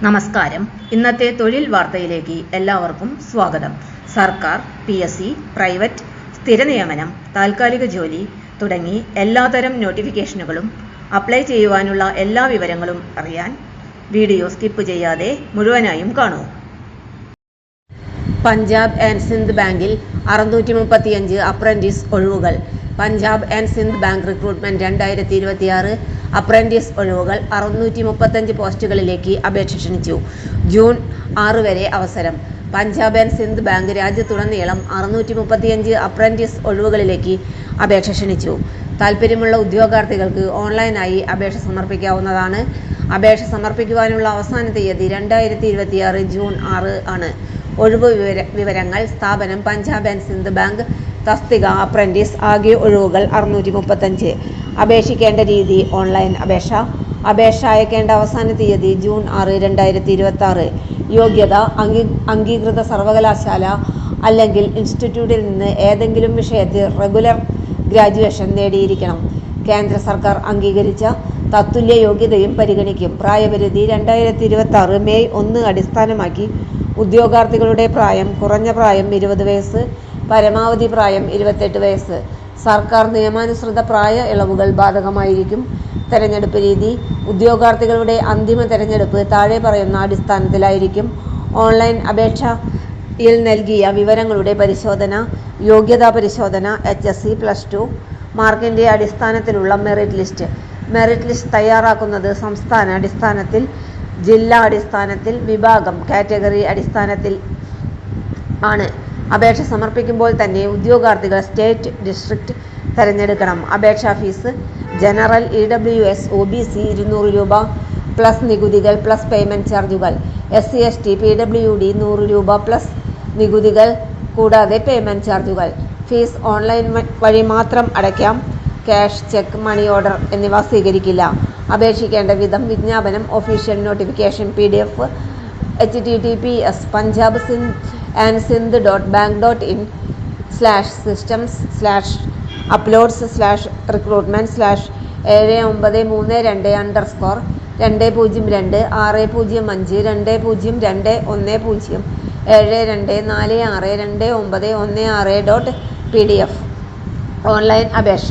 നമസ്കാരം. ഇന്നത്തെ തൊഴിൽ വാർത്തയിലേക്ക് എല്ലാവർക്കും സ്വാഗതം. സർക്കാർ, PSC, പ്രൈവറ്റ്, സ്ഥിര നിയമനം, താൽക്കാലിക ജോലി തുടങ്ങി എല്ലാതരം നോട്ടിഫിക്കേഷനുകളും അപ്ലൈ ചെയ്യുവാനുള്ള എല്ലാ വിവരങ്ങളും അറിയാൻ വീഡിയോ സ്കിപ്പ് ചെയ്യാതെ മുഴുവനായും കാണൂ. പഞ്ചാബ് ആൻഡ് സിന്ധ് ബാങ്കിൽ 635 അപ്രന്റീസ് ഒഴിവുകൾ. Punjab and Sindh bank recruitment 2026 apprentice ഒഴിവുകൾ 635 പോസ്റ്റുകളിലേക്ക് അപേക്ഷ ക്ഷണിച്ചു. ജൂൺ 6 വരെ അവസരം. പഞ്ചാബ് ആൻഡ് സിന്ധ് ബാങ്ക് രാജ്യത്തുടനീളം 635 അപ്രന്റീസ് ഒഴിവുകളിലേക്ക് അപേക്ഷ ക്ഷണിച്ചു. താൽപ്പര്യമുള്ള ഉദ്യോഗാർത്ഥികൾക്ക് ഓൺലൈനായി അപേക്ഷ സമർപ്പിക്കാവുന്നതാണ്. അപേക്ഷ സമർപ്പിക്കുവാനുള്ള അവസാന തീയതി 2026 ജൂൺ 6 ആണ്. ഒഴിവ് വിവരങ്ങൾ. സ്ഥാപനം പഞ്ചാബ് ആൻഡ് സിന്ധ് ബാങ്ക്. തസ്തിക അപ്രന്റീസ്. ആകെ ഒഴിവുകൾ 635. അപേക്ഷിക്കേണ്ട രീതി ഓൺലൈൻ അപേക്ഷ. അപേക്ഷ അയക്കേണ്ട അവസാന തീയതി ജൂൺ 6, 2026. യോഗ്യത അംഗീകൃത സർവകലാശാല അല്ലെങ്കിൽ ഇൻസ്റ്റിറ്റ്യൂട്ടിൽ നിന്ന് ഏതെങ്കിലും വിഷയത്തിൽ റെഗുലർ ഗ്രാജുവേഷൻ നേടിയിരിക്കണം. കേന്ദ്ര സർക്കാർ അംഗീകരിച്ച തത്തുല്യ യോഗ്യതയും പരിഗണിക്കും. പ്രായപരിധി 2026 മെയ് 1 അടിസ്ഥാനമാക്കി ഉദ്യോഗാർത്ഥികളുടെ പ്രായം. കുറഞ്ഞ പ്രായം 20 വയസ്സ്, പരമാവധി പ്രായം 28 വയസ്സ്. സർക്കാർ നിയമാനുസൃത പ്രായ ഇളവുകൾ ബാധകമായിരിക്കും. തെരഞ്ഞെടുപ്പ് രീതി. ഉദ്യോഗാർത്ഥികളുടെ അന്തിമ തെരഞ്ഞെടുപ്പ് താഴെ പറയുന്ന അടിസ്ഥാനത്തിലായിരിക്കും. ഓൺലൈൻ അപേക്ഷയിൽ നൽകിയ വിവരങ്ങളുടെ പരിശോധന. യോഗ്യതാ പരിശോധന. HSC +2 മാർക്കിന്റെ അടിസ്ഥാനത്തിലുള്ള മെറിറ്റ് ലിസ്റ്റ്. മെറിറ്റ് ലിസ്റ്റ് തയ്യാറാക്കുന്നത് സംസ്ഥാന അടിസ്ഥാനത്തിൽ, ജില്ലാ അടിസ്ഥാനത്തിൽ, വിഭാഗം കാറ്റഗറി അടിസ്ഥാനത്തിൽ ആണ്. അപേക്ഷ സമർപ്പിക്കുമ്പോൾ തന്നെ ഉദ്യോഗാർത്ഥികൾ സ്റ്റേറ്റ്, ഡിസ്ട്രിക്ട് തിരഞ്ഞെടുക്കണം. അപേക്ഷാ ഫീസ്. ജനറൽ, EWS, OBC 200 രൂപ പ്ലസ് നികുതികൾ പ്ലസ് പേയ്മെന്റ് ചാർജുകൾ. SC, ST, PWD 100 രൂപ പ്ലസ് നികുതികൾ കൂടാതെ പേയ്മെന്റ് ചാർജുകൾ. ഫീസ് ഓൺലൈൻ വഴി മാത്രം അടയ്ക്കാം. ക്യാഷ്, ചെക്ക്, മണി ഓർഡർ എന്നിവ സ്വീകരിക്കില്ല. അപേക്ഷിക്കേണ്ട വിധം. വിജ്ഞാപനം official notification PDF punjab.bank.in/uploads/recruitment/uploads/650-602962916.pdf. Online അപേക്ഷ.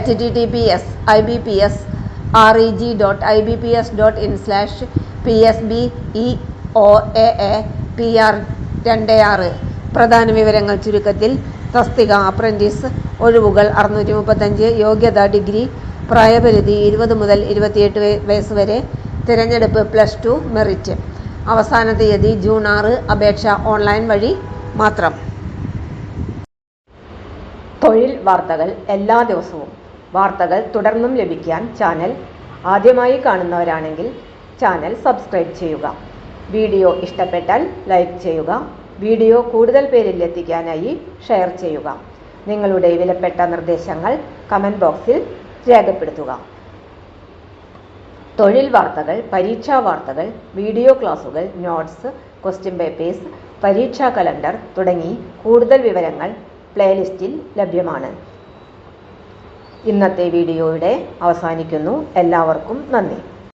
https://ibps.reg.ibps.in/psbeoaapr26. പ്രധാന വിവരങ്ങൾ ചുരുക്കത്തിൽ. തസ്തിക അപ്രന്റീസ്. ഒഴിവുകൾ 635. യോഗ്യത ഡിഗ്രി. പ്രായപരിധി 20 മുതൽ 28 വയസ്സ് വരെ. തിരഞ്ഞെടുപ്പ് +2 മെറിറ്റ്. അവസാന തീയതി ജൂൺ 6. അപേക്ഷ ഓൺലൈൻ വഴി മാത്രം. തൊഴിൽ വാർത്തകൾ എല്ലാ ദിവസവും. വാർത്തകൾ തുടർന്നും ലഭിക്കാൻ ചാനൽ ആദ്യമായി കാണുന്നവരാണെങ്കിൽ ചാനൽ സബ്സ്ക്രൈബ് ചെയ്യുക. വീഡിയോ ഇഷ്ടപ്പെട്ടാൽ ലൈക്ക് ചെയ്യുക. വീഡിയോ കൂടുതൽ പേരിൽ എത്തിക്കാനായി ഷെയർ ചെയ്യുക. നിങ്ങളുടെ വിലപ്പെട്ട നിർദ്ദേശങ്ങൾ കമന്റ് ബോക്സിൽ രേഖപ്പെടുത്തുക. തൊഴിൽ വാർത്തകൾ, പരീക്ഷാ വാർത്തകൾ, വീഡിയോ ക്ലാസുകൾ, നോട്ട്സ്, ക്വസ്റ്റ്യൻ പേപ്പേഴ്സ്, പരീക്ഷാ കലണ്ടർ തുടങ്ങി കൂടുതൽ വിവരങ്ങൾ പ്ലേലിസ്റ്റിൽ ലഭ്യമാണ്. ഇന്നത്തെ വീഡിയോയുടെ അവസാനിക്കുന്നു. എല്ലാവർക്കും നന്ദി.